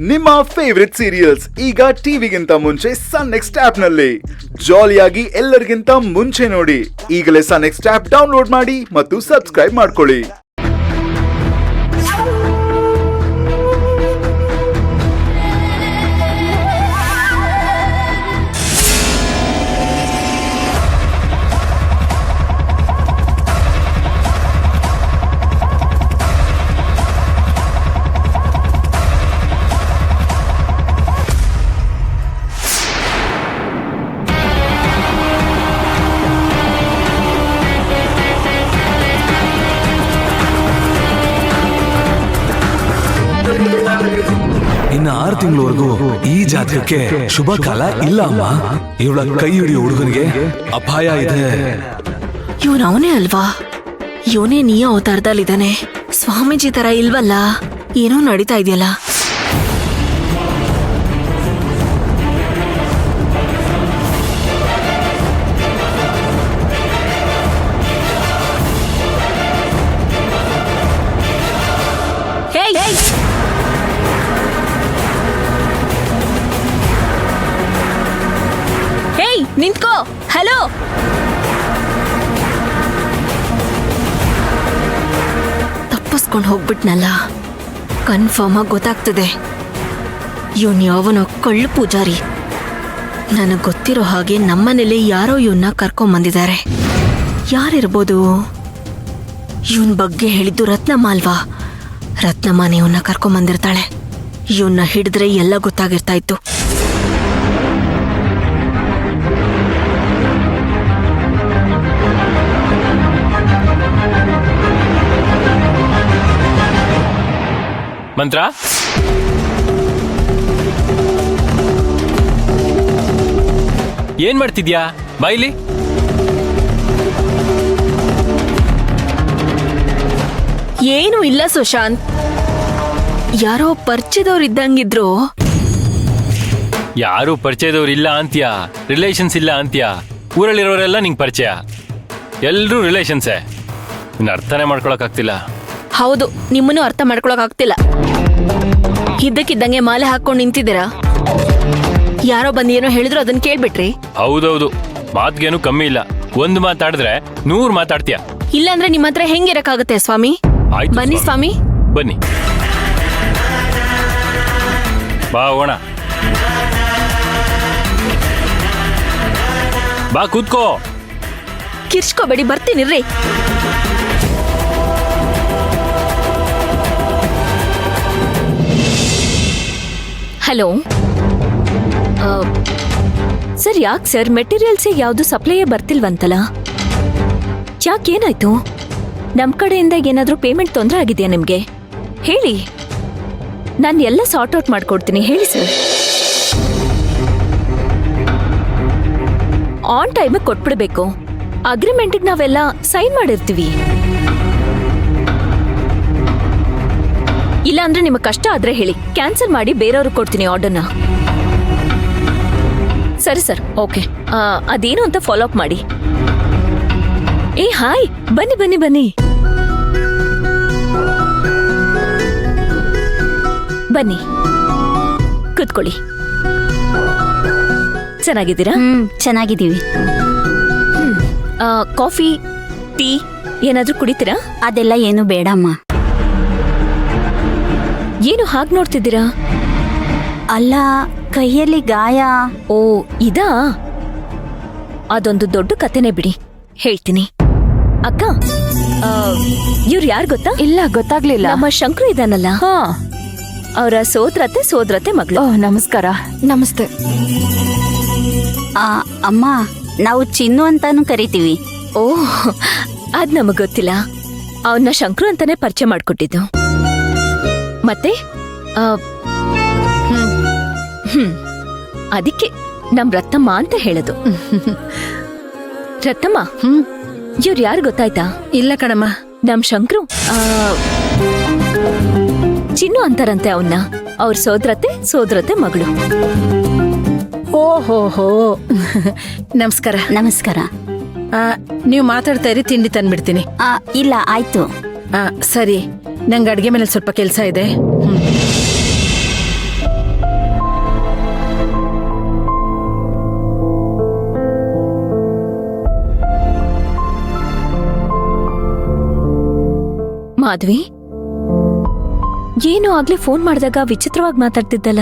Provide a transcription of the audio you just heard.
ನಿಮ್ಮ favourite serials ಈಗ ಟಿವಿಗಿಂತ ಮುಂಚೆ ಸನ್ ನೆಕ್ಸ್ಟ್ ಆಪ್ ನಲ್ಲಿ ಜಾಲಿಯಾಗಿ ಎಲ್ಲರಿಗಿಂತ ಮುಂಚೆ ನೋಡಿ. ಈಗಲೇ ಸನ್ ನೆಕ್ಸ್ಟ್ ಆಪ್ ಡೌನ್ಲೋಡ್ ಮಾಡಿ ಮತ್ತು ಸಬ್ಸ್ಕ್ರೈಬ್ ಮಾಡ್ಕೊಳ್ಳಿ. ಇನ್ನು 6 ತಿಂಗಳವರೆಗೂ ಈ ಜಾತಕಕ್ಕೆ ಶುಭ ಕಾಲ ಇಲ್ಲ ಅಮ್ಮ. ಇವಳ ಕೈ ಹಿಡಿಯೋ ಹುಡುಗನಿಗೆ ಅಪಾಯ ಇದೆ. ಇವನವನೇ ಅಲ್ವಾ? ಇವನೇ ನೀ ಅವತಾರದಲ್ಲಿದ್ದಾನೆ. ಸ್ವಾಮೀಜಿ ತರ ಇಲ್ವಲ್ಲ, ಏನೋ ನಡೀತಾ ಇದೆಯಲ್ಲ. ನಿಂತ್ಕೋ. ಹಲೋ, ತಪ್ಪಿಸ್ಕೊಂಡು ಹೋಗ್ಬಿಟ್ನಲ್ಲ. ಕನ್ಫರ್ಮ್ ಆಗಿ ಗೊತ್ತಾಗ್ತದೆ ಇವನ್ ಯಾವನೋ ಕಳ್ಳು ಪೂಜಾರಿ. ನನಗೆ ಗೊತ್ತಿರೋ ಹಾಗೆ ನಮ್ಮನೇಲಿ ಯಾರೋ ಇವನ್ನ ಕರ್ಕೊಂಬಂದಿದ್ದಾರೆ. ಯಾರಿರ್ಬೋದು? ಇವನ್ ಬಗ್ಗೆ ಹೇಳಿದ್ದು ರತ್ನಮ್ಮ ಅಲ್ವಾ? ರತ್ನಮ್ಮನೇ ಇವನ್ನ ಕರ್ಕೊಂಬಂದಿರ್ತಾಳೆ. ಇವನ್ನ ಹಿಡಿದ್ರೆ ಎಲ್ಲ ಗೊತ್ತಾಗಿರ್ತಾ ಇತ್ತು. ಮಂತ್ರ, ಏನ್ ಮಾಡ್ತಿದ್ಯಾ? ಬಾಯಿಲಿ. ಏನೂ ಇಲ್ಲ ಸುಶಾಂತ್. ಯಾರೋ ಪರಿಚಯದವ್ರು ಇದ್ದಂಗಿದ್ರು. ಯಾರು ಪರಿಚಯದವ್ರು ಇಲ್ಲ ಅಂತ್ಯಾ? ರಿಲೇಷನ್ಸ್ ಇಲ್ಲ ಅಂತ್ಯಾ? ಊರಲ್ಲಿರೋರೆಲ್ಲ ನಿಂಗೆ ಪರಿಚಯ, ಎಲ್ರೂ ರಿಲೇಷನ್ಸೇ. ಇನ್ನು ಅರ್ಥನೇ ಮಾಡ್ಕೊಳಕ್ ಆಗ್ತಿಲ್ಲ. ಹೌದು, ನಿಮ್ಮನ್ನು ಅರ್ಥ ಮಾಡ್ಕೊಳಕ್ ಆಗ್ತಿಲ್ಲ. ಇದ್ದಕ್ಕಿದ್ದಂಗೆ ಮಾಲೆ ಹಾಕೊಂಡು ನಿಂತಿದ್ದೀರಾ. ಯಾರೋ ಬಂದು ಏನೋ ಹೇಳಿದ್ರು ಅದನ್ನ ಕೇಳ್ಬಿಟ್ರಿ. ಹೌದೌದು, ಮಾತ್ಗೇನು ಕಮ್ಮಿ ಇಲ್ಲ. ಒಂದು ಮಾತಾಡಿದ್ರೆ 100 ಮಾತಾಡ್ತೀಯ. ಇಲ್ಲಾಂದ್ರೆ ನಿಮ್ಮ ಹತ್ರ ಹೆಂಗಿರಕ್ಕಾಗತ್ತೆ ಸ್ವಾಮಿ? ಆಯ್ತು, ಬನ್ನಿ ಸ್ವಾಮಿ, ಬನ್ನಿ. ಬಾ ಹೋಗೋಣ. ಬಾ ಕೂತ್ಕೋ. ಕಿರ್ಚ್ಕೋಬೇಡಿ, ಬರ್ತೀನಿರ್ರಿ. ಹಲೋ ಸರ್, ಯಾಕೆ ಸರ್ ಮೆಟೀರಿಯಲ್ಸಿಗೆ ಯಾವುದು ಸಪ್ಲೈಯೇ ಬರ್ತಿಲ್ವಂತಲ್ಲ? ಯಾಕೇನಾಯ್ತು? ನಮ್ಮ ಕಡೆಯಿಂದ ಏನಾದರೂ ಪೇಮೆಂಟ್ ತೊಂದರೆ ಆಗಿದೆಯಾ ನಿಮಗೆ? ಹೇಳಿ, ನಾನು ಎಲ್ಲ ಸಾರ್ಟ್ ಔಟ್ ಮಾಡ್ಕೊಡ್ತೀನಿ. ಹೇಳಿ ಸರ್. ಆನ್ ಟೈಮಿಗೆ ಕೊಟ್ಬಿಡ್ಬೇಕು. ಅಗ್ರಿಮೆಂಟಿಗೆ ನಾವೆಲ್ಲ ಸೈನ್ ಮಾಡಿರ್ತೀವಿ. ಇಲ್ಲ ಅಂದ್ರೆ ನಿಮಗೆ ಕಷ್ಟ ಆದ್ರೆ ಹೇಳಿ, ಕ್ಯಾನ್ಸಲ್ ಮಾಡಿ ಬೇರೆಯವ್ರಿಗೆ ಕೊಡ್ತೀನಿ ಆರ್ಡರ್ನ. ಸರಿ ಸರ್, ಓಕೆ. ಅದೇನು ಅಂತ ಫಾಲೋ ಅಪ್ ಮಾಡಿ. ಏ ಹಾಯ್, ಬನ್ನಿ ಬನ್ನಿ ಬನ್ನಿ ಬನ್ನಿ, ಕೂತ್ಕೊಳ್ಳಿ. ಚೆನ್ನಾಗಿದ್ದೀರಾ? ಚೆನ್ನಾಗಿದ್ದೀವಿ. ಕಾಫಿ, ಟೀ ಏನಾದ್ರೂ ಕುಡಿತೀರಾ? ಅದೆಲ್ಲ ಏನು ಬೇಡಮ್ಮ. ಏನು ಹಾಗೆ ನೋಡ್ತಿದ್ದೀರಾ? ಅಲ್ಲ, ಕೈಯಲ್ಲಿ ಗಾಯ. ಓ, ಇದಾ? ಅದೊಂದು ದೊಡ್ಡ ಕಥೆನೇ ಬಿಡಿ, ಹೇಳ್ತೀನಿ. ಅಕ್ಕ, ಇವ್ರು ಯಾರು ಗೊತ್ತಾ? ಇಲ್ಲ, ಗೊತ್ತಾಗ್ಲಿಲ್ಲ. ನಮ್ಮ ಶಂಕರು ಇದಾನಲ್ಲ, ಅವರ ಸೋದರತೆ ಮಗಳು. ನಮಸ್ಕಾರ. ನಮಸ್ತೆ. ಅಮ್ಮ, ನಾವು ಚಿನ್ನು ಅಂತಾನು ಕರಿತೀವಿ. ಓ, ಅದ್ ನಮಗ್ ಗೊತ್ತಿಲ್ಲ. ಅವನ್ನ ಶಂಕರು ಅಂತಾನೆ ಪರಿಚಯ ಮಾಡ್ಕೊಟ್ಟಿದ್ದು. ಮತ್ತೆ ಅದಕ್ಕೆ ನಮ್ ರತ್ನಮ್ಮ ಅಂತ ಹೇಳೋದು. ರತ್ನಮ್ಮ, ಇವ್ರು ಯಾರು ಗೊತ್ತಾಯ್ತಾ? ಇಲ್ಲ ಕಣಮ್ಮ. ನಮ್ ಶಂಕರು ಚಿನ್ನು ಅಂತಾರಂತೆ ಅವನ್ನ. ಅವ್ರ ಸೋದರತೆ ಮಗಳು. ಓಹೋ, ನಮಸ್ಕಾರ. ನಮಸ್ಕಾರ. ನೀವು ಮಾತಾಡ್ತಾ ಇರಿ, ತಿಂಡಿ ತಂದ್ಬಿಡ್ತೀನಿ. ಇಲ್ಲ, ಆಯ್ತು. ಸರಿ, ನಂಗೆ ಅಡ್ಗೆ ಮೇಲೆ ಸ್ವಲ್ಪ ಕೆಲಸ ಇದೆ. ಮಾಧವಿ ಏನು ಆಗ್ಲೇ ಫೋನ್ ಮಾಡಿದಾಗ ವಿಚಿತ್ರವಾಗಿ ಮಾತಾಡ್ತಿದ್ದಲ್ಲ.